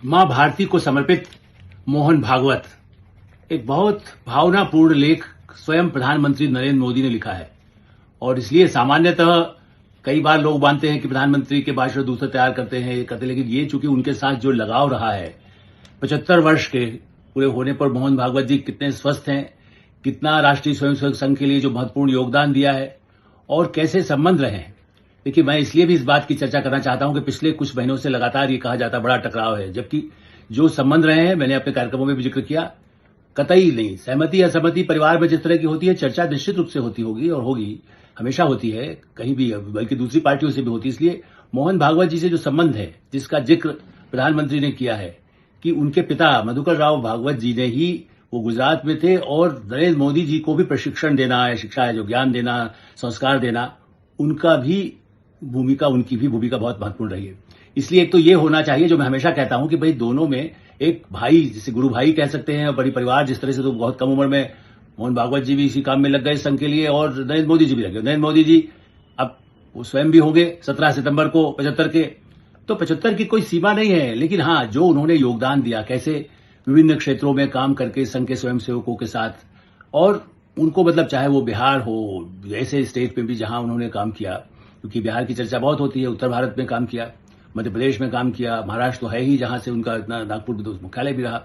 मां भारती को समर्पित मोहन भागवत एक बहुत भावनापूर्ण लेख स्वयं प्रधानमंत्री नरेंद्र मोदी ने लिखा है। और इसलिए सामान्यतः कई बार लोग मानते हैं कि प्रधानमंत्री के भाषण दूसरे तैयार करते हैं, ये करते, लेकिन ये चूंकि उनके साथ जो लगाव रहा है 75 वर्ष के पूरे होने पर मोहन भागवत जी कितने स्वस्थ हैं, कितना राष्ट्रीय स्वयंसेवक संघ के लिए जो महत्वपूर्ण योगदान दिया है और कैसे संबंध रहे हैं। देखिए, मैं इसलिए भी इस बात की चर्चा करना चाहता हूं कि पिछले कुछ महीनों से लगातार ये कहा जाता बड़ा टकराव है, जबकि जो संबंध रहे हैं, मैंने अपने कार्यक्रमों में भी जिक्र किया, कतई नहीं। सहमति असहमति परिवार में जिस तरह की होती है, चर्चा निश्चित रूप से होती होगी और होगी, हमेशा होती है, कहीं भी, बल्कि दूसरी पार्टियों से भी होती है। इसलिए मोहन भागवत जी से जो संबंध है, जिसका जिक्र प्रधानमंत्री ने किया है कि उनके पिता मधुकर राव भागवत जी ने ही, वो गुजरात में थे और नरेंद्र मोदी जी को भी प्रशिक्षण देना है, शिक्षा है जो ज्ञान देना, संस्कार देना, उनका भी भूमिका, उनकी भी भूमिका बहुत महत्वपूर्ण रही है। इसलिए एक तो ये होना चाहिए, जो मैं हमेशा कहता हूं कि भाई दोनों में एक भाई, जिसे गुरु भाई कह सकते हैं, बड़ी परिवार जिस तरह से, तो बहुत कम उम्र में मोहन भागवत जी भी इसी काम में लग गए संघ के लिए और नरेंद्र मोदी जी भी लग गए। नरेंद्र मोदी जी अब वो स्वयं भी होंगे 17 सितंबर को 75 के, तो 75 की कोई सीमा नहीं है, लेकिन हाँ, जो उन्होंने योगदान दिया, कैसे विभिन्न क्षेत्रों में काम करके संघ के स्वयंसेवकों के साथ, और उनको मतलब चाहे वो बिहार हो, ऐसे स्टेट में भी जहां उन्होंने काम किया, क्योंकि बिहार की चर्चा बहुत होती है, उत्तर भारत में काम किया, मध्य प्रदेश में काम किया, महाराष्ट्र तो है ही जहां से उनका इतना नागपुर में मुख्यालय भी रहा,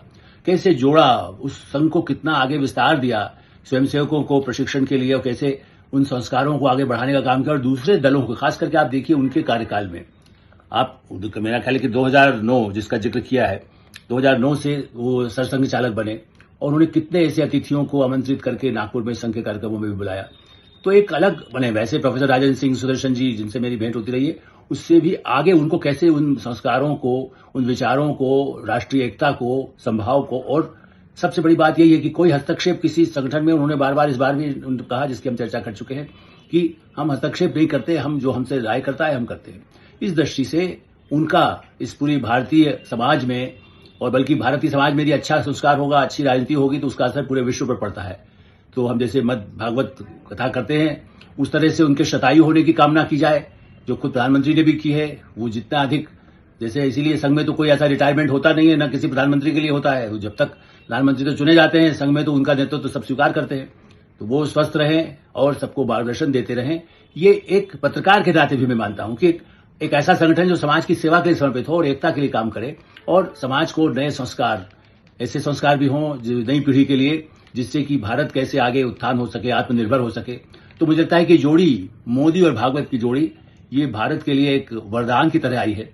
कैसे जोड़ा, उस संघ को कितना आगे विस्तार दिया स्वयंसेवकों को प्रशिक्षण के लिए, और कैसे उन संस्कारों को आगे बढ़ाने का काम किया। और दूसरे दलों को खास करके आप देखिए उनके कार्यकाल में, आप मेरा ख्याल है कि 2009 जिसका जिक्र किया है, 2009 से वो सरसंघ चालक बने और उन्होंने कितने ऐसे अतिथियों को आमंत्रित करके नागपुर में संघ के कार्यक्रमों में भी बुलाया। तो एक अलग बने। वैसे प्रोफेसर राजेंद्र सिंह सुदर्शन जी, जिनसे मेरी भेंट होती रही है, उससे भी आगे उनको कैसे उन संस्कारों को, उन विचारों को, राष्ट्रीय एकता को, संभाव को, और सबसे बड़ी बात यही है कि कोई हस्तक्षेप किसी संगठन में, उन्होंने बार बार इस बार भी कहा, जिसकी हम चर्चा कर चुके हैं, कि हम हस्तक्षेप नहीं करते, हम जो हमसे राय करता है हम करते हैं। इस दृष्टि से उनका इस पूरी भारतीय समाज में, और बल्कि भारतीय समाज में यदि अच्छा संस्कार होगा, अच्छी राजनीति होगी, तो उसका असर पूरे विश्व पर पड़ता है। तो हम जैसे मद भागवत कथा करते हैं, उस तरह से उनके शतायु होने की कामना की जाए, जो खुद प्रधानमंत्री ने भी की है। वो जितना अधिक, जैसे इसीलिए संघ में तो कोई ऐसा रिटायरमेंट होता नहीं है, न किसी प्रधानमंत्री के लिए होता है। जब तक प्रधानमंत्री तो चुने जाते हैं, संघ में तो उनका नेतृत्व तो सब स्वीकार करते हैं। तो वो स्वस्थ रहें और सबको मार्गदर्शन देते रहें। ये एक पत्रकार के नाते भी मैं मानता हूं कि एक ऐसा संगठन जो समाज की सेवा के लिए समर्पित हो और एकता के लिए काम करे, और समाज को नए संस्कार, ऐसे संस्कार भी हों जो नई पीढ़ी के लिए, जिससे कि भारत कैसे आगे उत्थान हो सके, आत्मनिर्भर हो सके। तो मुझे लगता है कि जोड़ी, मोदी और भागवत की जोड़ी, ये भारत के लिए एक वरदान की तरह आई है।